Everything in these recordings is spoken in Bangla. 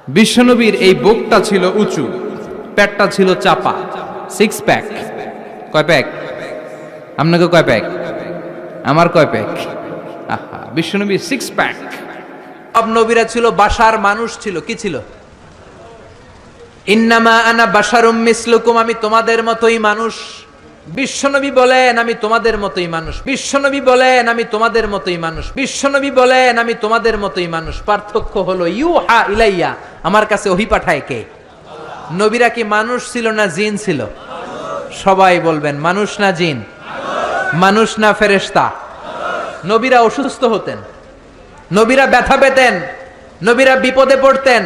বিশ্বনবীর এই বুকটা ছিল উঁচু, পেটটা ছিল চাপা, সিক্স প্যাক। কয় প্যাক? আপনাকে কয় প্যাক? আমার কয় প্যাক? আহা, বিশ্বনবীর সিক্স প্যাক। সব নবীরা ছিল বাশার, মানুষ ছিল। কি ছিল? ইন্নামা আনা বাশারুম মিসলুকুম, আমি তোমাদের মতোই মানুষ। বিশ্বনবী বলেন আমি তোমাদের মতোই মানুষ। বিশ্বনবী বলেন আমি তোমাদের মতোই মানুষ। বিশ্বনবী বলেন আমি তোমাদের মতোই মানুষ। পার্থক্য হলো ইউহা ইলাইয়া, আমার কাছে ওহী পাঠায় কে? নবীরা কি মানুষ ছিল না জিন ছিল? সবাই বলবেন মানুষ না জিন? মানুষ না ফেরেশতা? নবীরা অসুস্থ হতেন, নবীরা ব্যথা পেতেন, নবীরা বিপদে পড়তেন,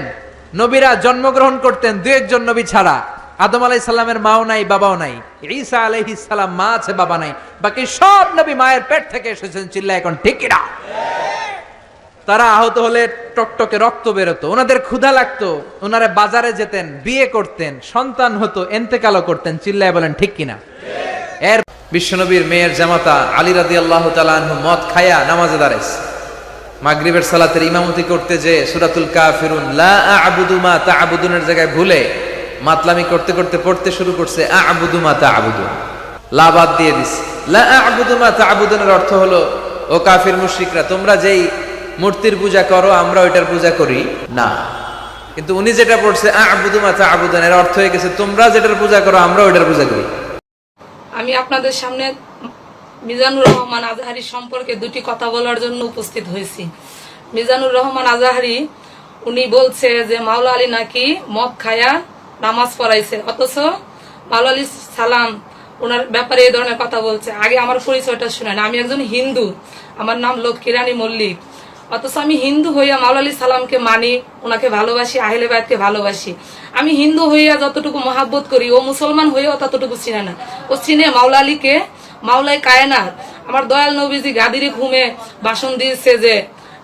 নবীরা জন্মগ্রহণ করতেন দু একজন নবী ছাড়া। আদম আলাইহিস সালামের মাও নাই, বাবাও নাই। ঈসা আলাইহিস সালাম মা আছে, বাবা নাই। বাকি সব নবী মায়ের পেট থেকে এসেছেন। চিল্লায় এখন ঠিক কিনা? তারা আহত হলে টকটকে রক্ত বেরোতো, ওনাদের ক্ষুধা লাগতো, ওনারা বাজারে যেতেন, বিয়ে করতেন, সন্তান হতো, এন্তেকালও করতেন। চিল্লায় বলেন ঠিক কিনা? এর বিশ্বনবীর মেয়ের জামাতা আলী রাদিয়াল্লাহু তাআলা আনহু মদ খায়া নামাজে দাঁড়াইছে। মাগরিবের সালাতের ইমামতি করতে যে সূরাতুল কাফিরুন লা আ'বুদু মা তা'বুদুনের জায়গায় ভুলে মাতলামি করতে করতে পড়তে শুরু করছে আ'বুদু মা তা'বুদুন। লা বাদ দিয়ে দিছে। লা আ'বুদু মা তা'বুদুনের অর্থ হলো, ও কাফির মুশরিকরা, তোমরা যেই মূর্তির পূজা করো আমরা ওইটার পূজা করি না। কিন্তু উনি যেটা পড়ছে আ'বুদু মা তা'বুদুন, এর অর্থ হয়ে গেছে তোমরা যেটার পূজা করো আমরা ওইটার পূজা করি। আমি আপনাদের সামনে মিজানুর রহমান আজহারি সম্পর্কে দুটি কথা বলার জন্য উপস্থিত হয়েছি। মিজানুর রহমান আজহারি উনি বলছে যে মাওলা আলী নাকি মদ খায়া নামাজ পড়াইছে, অথচ মাওলা আলী সালাম ওনার ব্যাপারে এই ধরনের কথা বলছে। আগে আমার পরিচয়টা শুনেন, আমি একজন হিন্দু, আমার নাম লক্ষ্মী রানী মল্লিক। অথচ আমি হিন্দু হইয়া মাওলা আলী সালামকে মানি, ওনাকে ভালোবাসি, আহলে বায়াতকে ভালোবাসি। আমি হিন্দু হইয়া যতটুকু মহাব্বত করি, ও মুসলমান হইয়াও ততটুকু চিনে না। ও চিনে মাওলা আলীকে মাওলাই কায়নাত। আমার দয়াল নবীজি গাদিরে ঘুমে ভাষণ দিয়েছে যে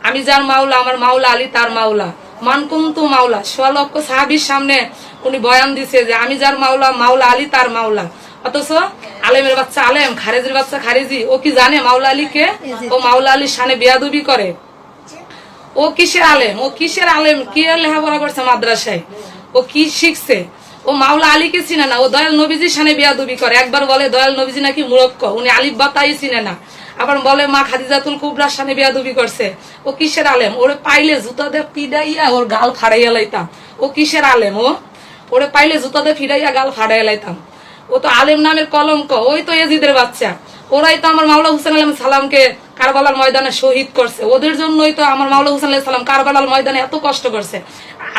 আমি যার মাওলা, আমার মাওলা আলী তার মাওলা, মানকুন্তু মাওলা। ১৬ লক্ষ সাহাবীর সামনে উনি বয়ান দিছে যে আমি যার মাওলা, মাওলা আলী তার মাওলা। অথচ আলেমের বাচ্চা আলেম, খারেজির বাচ্চা খারেজি, ও কি জানে মাওলা আলীকে? ও মাওলা আলীর শানে বেয়াদবি করে। ও কিসের আলেম? ও কিসের আলেম? কি লেখাপড়া করছে মাদ্রাসায়? ও কি শিখছে? ও মাওলা আলীকে চিনে না। ও দয়াল নবীজির সামনে বেয়াদবি করে। একবার বলে দয়াল নবীজি নাকি মুরক্ক, উনি আলিফ বা তাই চিনে না। আবার বলে মা খাদিজাতুল কুবরার সামনে বেয়াদবি করছে। ও কিসের আলেম? ওরে পাইলে জুতা দিয়ে পিডাইয়া ওর গাল ফাড়াইয়া লাইতাম। ও কিসের আলেম? ওরে পাইলে জুতা দিয়ে ফিরাইয়া গাল ফাড়াইয়া লাইতাম। ও তো আলেম নামের কলঙ্ক। ওই তো এজিদের বাচ্চা। ওরাই তো আমার মাওলা হুসেন আলাইহিস সালামকে কারবালার ময়দানে শহীদ করছে। ওদের জন্যই তো আমার মাওলা হুসেন আলাইহিস সালাম কারবালার ময়দানে এত কষ্ট করছে।